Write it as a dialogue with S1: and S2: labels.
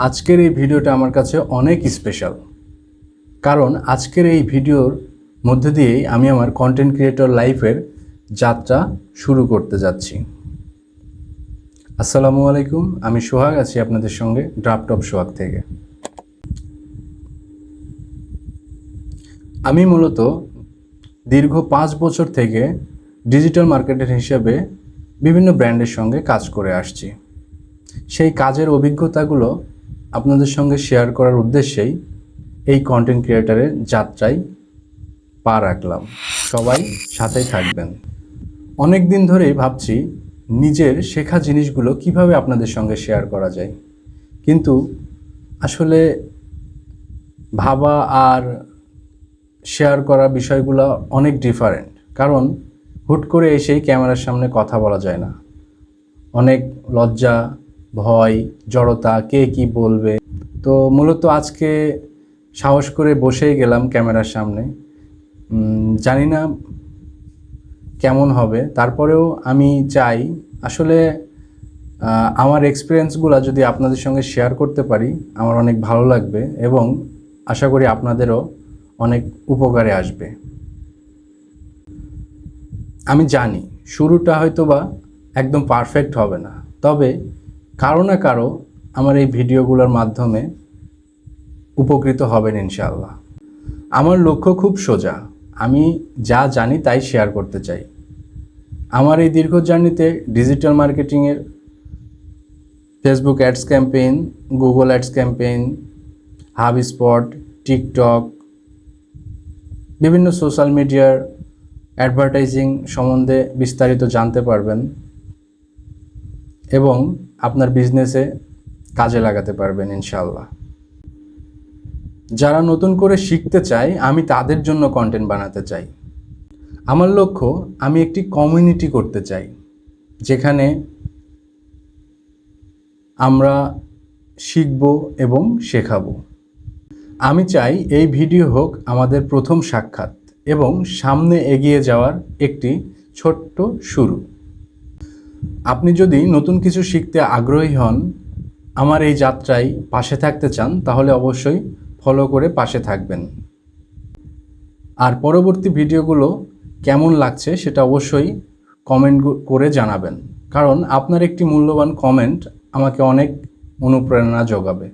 S1: আজকের এই ভিডিওটা আমার কাছে অনেক স্পেশাল, কারণ আজকের এই ভিডিওর মধ্যে দিয়েই আমি আমার কন্টেন্ট ক্রিয়েটর লাইফের যাত্রা শুরু করতে যাচ্ছি। আসসালামু আলাইকুম, আমি সোহাগ আছি আপনাদের সঙ্গে ড্রাফট অফ সোহাগ থেকে। আমি মূলত দীর্ঘ 5 বছর থেকে ডিজিটাল মার্কেটার হিসেবে বিভিন্ন ব্র্যান্ডের সঙ্গে কাজ করে আসছি। সেই কাজের অভিজ্ঞতাগুলো আপনাদের সঙ্গে শেয়ার করার উদ্দেশ্যেই এই কন্টেন্ট ক্রিয়েটরের যাত্রায় পা রাখলাম। সবাই সাথেই থাকবেন। অনেক দিন ধরেই ভাবছি নিজের শেখা জিনিসগুলো কিভাবে আপনাদের সঙ্গে শেয়ার করা যায়, কিন্তু আসলে ভাবা আর শেয়ার করা বিষয়গুলো অনেক ডিফারেন্ট। কারণ হুট করে এসেই ক্যামেরার সামনে কথা বলা যায় না, অনেক লজ্জা, ভয়, জড়তা, কে কি বলবে। তো মূলত আজকে সাহস করে বসেই গেলাম ক্যামেরার সামনে। জানি না কেমন হবে, তারপরেও আমি চাই আসলে আমার এক্সপিরিয়েন্সগুলো যদি আপনাদের সঙ্গে শেয়ার করতে পারি আমার অনেক ভালো লাগবে এবং আশা করি আপনাদেরও অনেক উপকারে আসবে। আমি জানি শুরুটা হয়তো বা একদম পারফেক্ট হবে না, তবে কারো না কারো আমার এই ভিডিওগুলোর মাধ্যমে উপকৃত হবেন ইনশাআল্লাহ। আমার লক্ষ্য খুব সোজা, আমি যা জানি তাই শেয়ার করতে চাই। আমার এই দীর্ঘ জার্নিতে ডিজিটাল মার্কেটিংয়ের Facebook ads campaign, Google ads campaign, HubSpot, TikTok, বিভিন্ন সোশ্যাল মিডিয়ার অ্যাডভার্টাইজিং সম্বন্ধে বিস্তারিত জানতে পারবেন এবং আপনার বিজনেসে কাজে লাগাতে পারবেন ইনশাআল্লাহ। যারা নতুন করে শিখতে চায় আমি তাদের জন্য কন্টেন্ট বানাতে চাই। আমার লক্ষ্য, আমি একটি কমিউনিটি করতে চাই যেখানে আমরা শিখব এবং শেখাবো। আমি চাই এই ভিডিও হোক আমাদের প্রথম সাক্ষাৎ এবং সামনে এগিয়ে যাওয়ার একটি ছোট্ট শুরু। আপনি যদি নতুন কিছু শিখতে আগ্রহী হন, আমার এই যাত্রায় পাশে থাকতে চান, তাহলে অবশ্যই ফলো করে পাশে থাকবেন। আর পরবর্তী ভিডিওগুলো কেমন লাগছে সেটা অবশ্যই কমেন্ট করে জানাবেন, কারণ আপনার একটি মূল্যবান কমেন্ট আমাকে অনেক অনুপ্রেরণা যোগাবে।